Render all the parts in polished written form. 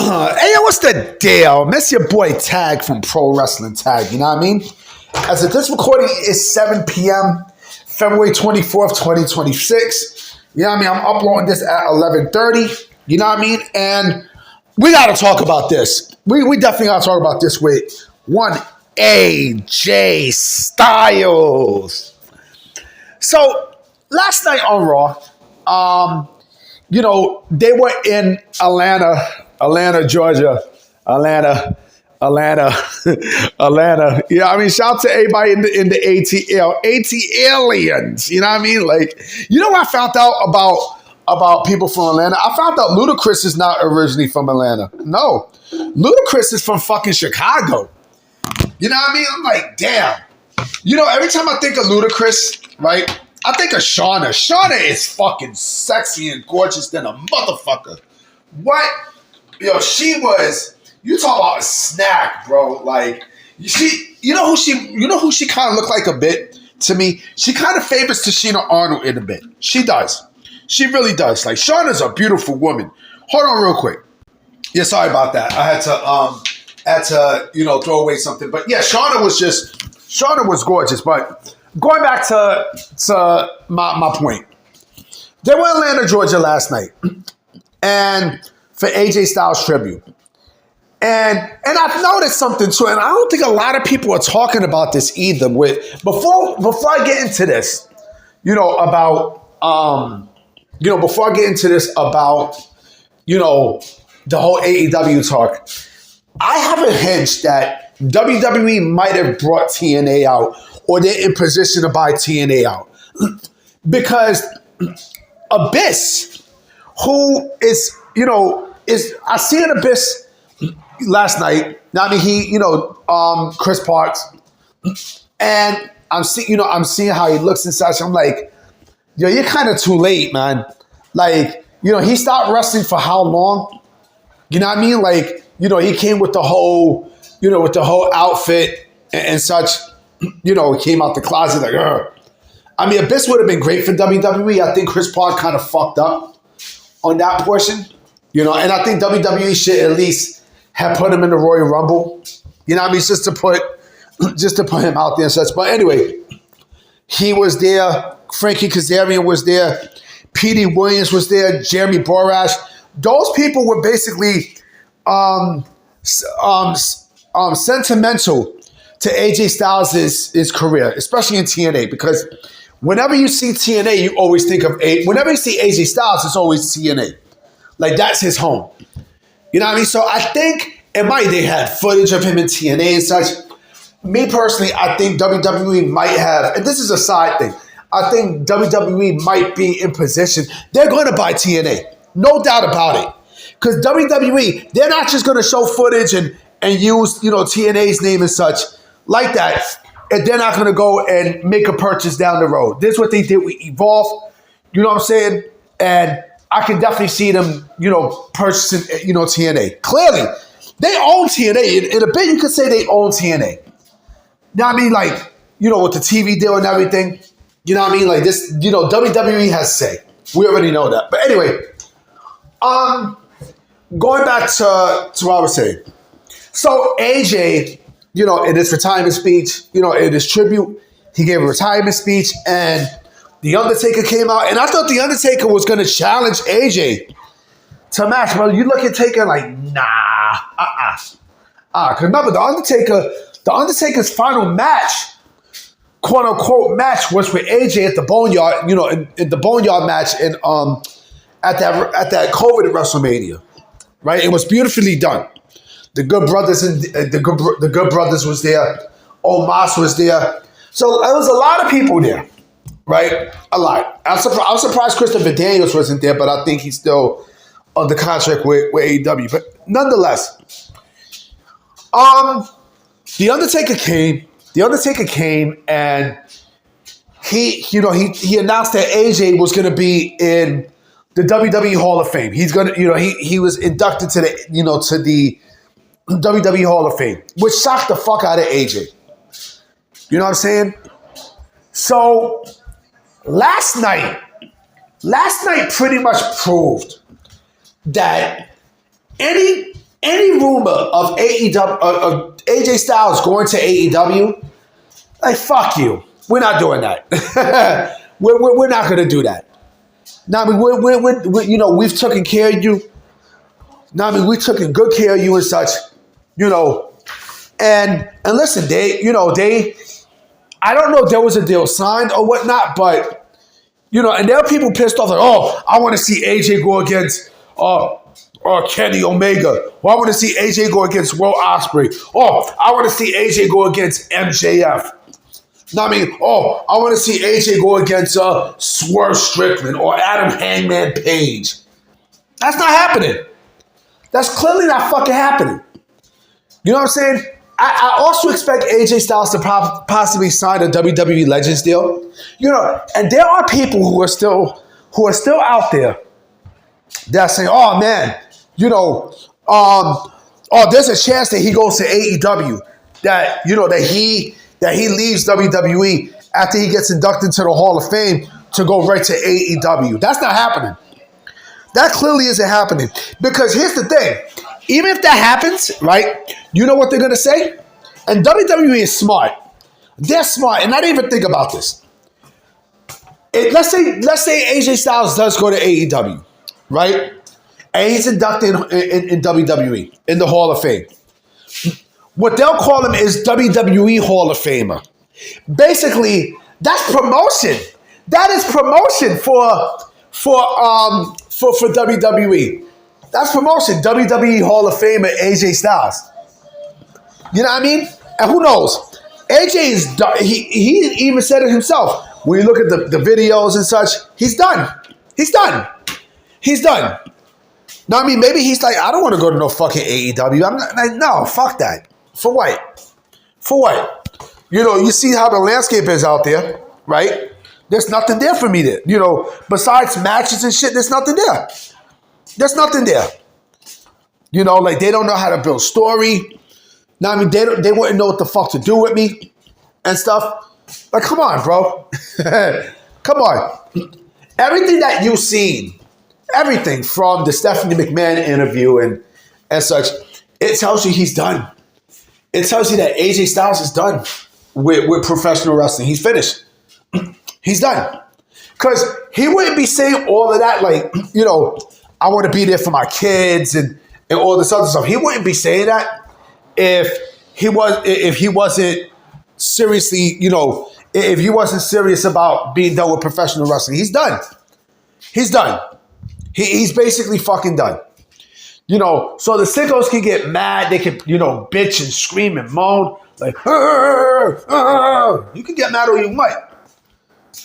Hey, yo, what's the deal? Miss your boy Tag from Pro Wrestling Tag, you know what I mean? As of this recording is 7 p.m., February 24th, 2026. You know what I mean? I'm uploading this at 11:30, you know what I mean? And we got to talk about this. We definitely got to talk about this with one AJ Styles. So, last night on Raw, they were in Atlanta, Georgia. Atlanta. You know what I mean? Shout out to everybody in the ATLians. You know what I mean? Like, you know what I found out about people from Atlanta? I found out Ludacris is not originally from Atlanta. No. Ludacris is from fucking Chicago. You know what I mean? I'm like, damn. You know, every time I think of Ludacris, right, I think of Shauna. Shauna is fucking sexy and gorgeous than a motherfucker. What? Yo, she was, you talk about a snack, bro. Like, you know who she kind of looked like a bit to me? She kind of favors Tashina Arnold in a bit. She does. She really does. Like, Shauna's a beautiful woman. Hold on real quick. Yeah, sorry about that. I had to throw away something. But yeah, Shauna was gorgeous. But going back to my point. They were in Atlanta, Georgia last night. And for AJ Styles tribute. And I've noticed something too, and I don't think a lot of people are talking about this either. Before I get into this, before I get into this about the whole AEW talk, I have a hunch that WWE might have brought TNA out, or they're in position to buy TNA out. Because Abyss, who is, I seen Abyss last night. Now, I mean, Chris Parks, and I'm seeing how he looks and such. I'm like, yo, you're kind of too late, man. Like, he stopped wrestling for how long? You know what I mean? Like, he came with the whole, outfit and such. He came out the closet like, ugh. I mean, Abyss would have been great for WWE. I think Chris Park kind of fucked up on that portion. And I think WWE should at least have put him in the Royal Rumble. You know what I mean? Just to put him out there and such. But anyway, he was there. Frankie Kazarian was there. Petey Williams was there. Jeremy Borash. Those people were basically sentimental to AJ Styles' his career, especially in TNA, because whenever you see TNA, you always think of whenever you see AJ Styles, it's always TNA. Like, that's his home. You know what I mean? So I think they had footage of him in TNA and such. Me personally, I think WWE might have, and this is a side thing, I think WWE might be in position. They're going to buy TNA. No doubt about it. Because WWE, they're not just going to show footage and use, TNA's name and such like that. And they're not going to go and make a purchase down the road. This is what they did with Evolve. You know what I'm saying? And I can definitely see them, purchasing, TNA. Clearly, they own TNA. In a bit, you could say they own TNA. You know what I mean? Like, with the TV deal and everything. You know what I mean? Like this, WWE has say. We already know that. But anyway, going back to what I was saying. So AJ, in his retirement speech, in his tribute, he gave a retirement speech, and The Undertaker came out, and I thought The Undertaker was going to challenge AJ to a match. But you look at Taker like, nah, Because remember, The Undertaker's final match, quote unquote match, was with AJ at the Boneyard, in the Boneyard match at that COVID WrestleMania, right? It was beautifully done. The Good Brothers and the Good Brothers was there. Omos was there. So there was a lot of people there, right? A lot. I was surprised Christopher Daniels wasn't there, but I think he's still under contract with AEW. But nonetheless, The Undertaker came and he announced that AJ was going to be in the WWE Hall of Fame. He's going to, he was inducted to the WWE Hall of Fame, which shocked the fuck out of AJ. You know what I'm saying? So last night pretty much proved that any any rumor of AEW of AJ Styles going to AEW, like fuck you. We're not doing that. we're not going to do that. Now, I mean, we're you know, we've taken care of you. Now, I mean, we've taken good care of you and such, you know. And listen, I don't know if there was a deal signed or whatnot, but, you know, and there are people pissed off like, oh, I want to see AJ go against Kenny Omega. Or I want to see AJ go against Will Ospreay. Oh, I want to see AJ go against MJF. I mean, oh, I want to see AJ go against Swerve Strickland or Adam Hangman Page. That's not happening. That's clearly not fucking happening. You know what I'm saying? I also expect AJ Styles to possibly sign a WWE Legends deal. You know, and there are people who are still out there that are saying, oh man, you know, there's a chance that he goes to AEW, that, you know, that he leaves WWE after he gets inducted into the Hall of Fame to go right to AEW. That's not happening. That clearly isn't happening. Because here's the thing. Even if that happens, right, you know what they're going to say? And WWE is smart. They're smart. And I didn't even think about this. Let's say AJ Styles does go to AEW, right? And he's inducted in WWE, in the Hall of Fame. What they'll call him is WWE Hall of Famer. Basically, that's promotion. That is promotion for WWE. That's promotion. WWE Hall of Famer AJ Styles. You know what I mean? And who knows? AJ is done. He even said it himself. When you look at the videos and such, he's done. He's done. He's done. Now, I mean, maybe he's like, I don't want to go to no fucking AEW. I'm not, like, no, fuck that. For what? For what? You know, you see how the landscape is out there, right? There's nothing there for me to, you know, besides matches and shit, there's nothing there. There's nothing there. You know, like they don't know how to build story. Now, I mean, they wouldn't know what the fuck to do with me and stuff. Like, come on, bro. Come on. Everything that you've seen, everything from the Stephanie McMahon interview and such, it tells you he's done. It tells you that AJ Styles is done with professional wrestling. He's finished. He's done. Because he wouldn't be saying all of that, like, you know, I want to be there for my kids and all this other stuff. He wouldn't be saying that if he wasn't seriously, you know, if he wasn't serious about being done with professional wrestling. He's done. He's done. He's basically fucking done. You know, so the sickos can get mad. They can, you know, bitch and scream and moan. Like, you can get mad all you want.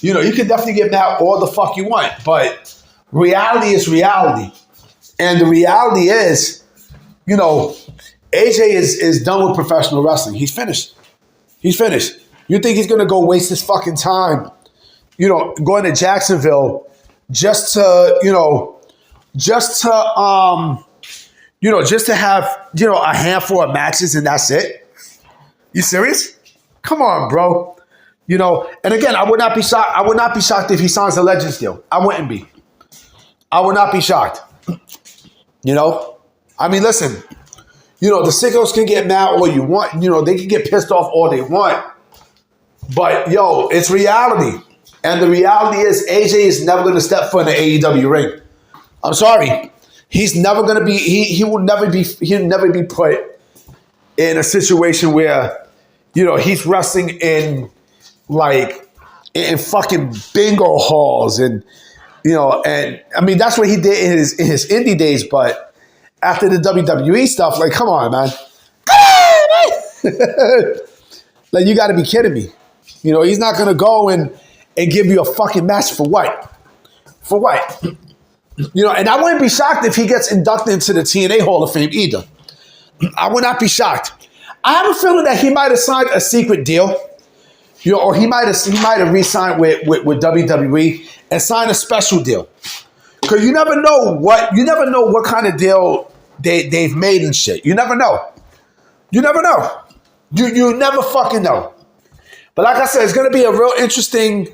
You know, you can definitely get mad all the fuck you want. But reality is reality. And the reality is, you know, AJ is done with professional wrestling. He's finished. He's finished. You think he's going to go waste his fucking time, you know, going to Jacksonville just to, you know, just to have, you know, a handful of matches and that's it? You serious? Come on, bro. You know, and again, I would not be shocked. I would not be shocked if he signs a Legends deal. I wouldn't be. I would not be shocked. You know? I mean, listen, you know, the sickos can get mad all you want. You know, they can get pissed off all they want. But, yo, it's reality. And the reality is AJ is never going to step foot in the AEW ring. I'm sorry. He's never going to be, he'll never be put in a situation where, you know, he's wrestling in fucking bingo halls and, you know, and I mean, that's what he did in his indie days, but after the WWE stuff, like, come on, man. Like, you got to be kidding me. You know, he's not going to go and give you a fucking match for what? For what? You know, and I wouldn't be shocked if he gets inducted into the TNA Hall of Fame either. I would not be shocked. I have a feeling that he might have signed a secret deal, you know, or he might have re-signed with WWE and signed a special deal. Because you never know what kind of deal they've made and shit. You never know. You never know. You never fucking know. But like I said, it's going to be a real interesting.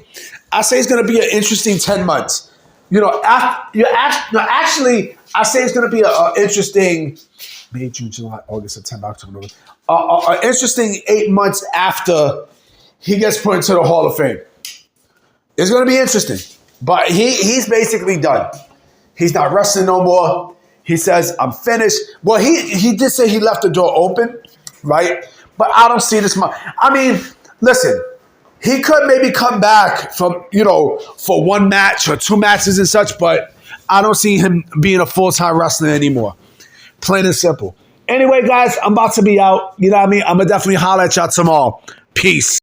I say it's going to be an interesting 10 months. You know, actually, I say it's going to be an interesting May, June, July, August, September, October, November. An interesting 8 months after he gets put into the Hall of Fame. It's going to be interesting. But he's basically done. He's not wrestling no more. He says, I'm finished. Well, he did say he left the door open, right? But I don't see this. I mean, listen, he could maybe come back from, for one match or two matches and such, but I don't see him being a full-time wrestler anymore. Plain and simple. Anyway, guys, I'm about to be out. You know what I mean? I'm going to definitely holler at y'all tomorrow. Peace.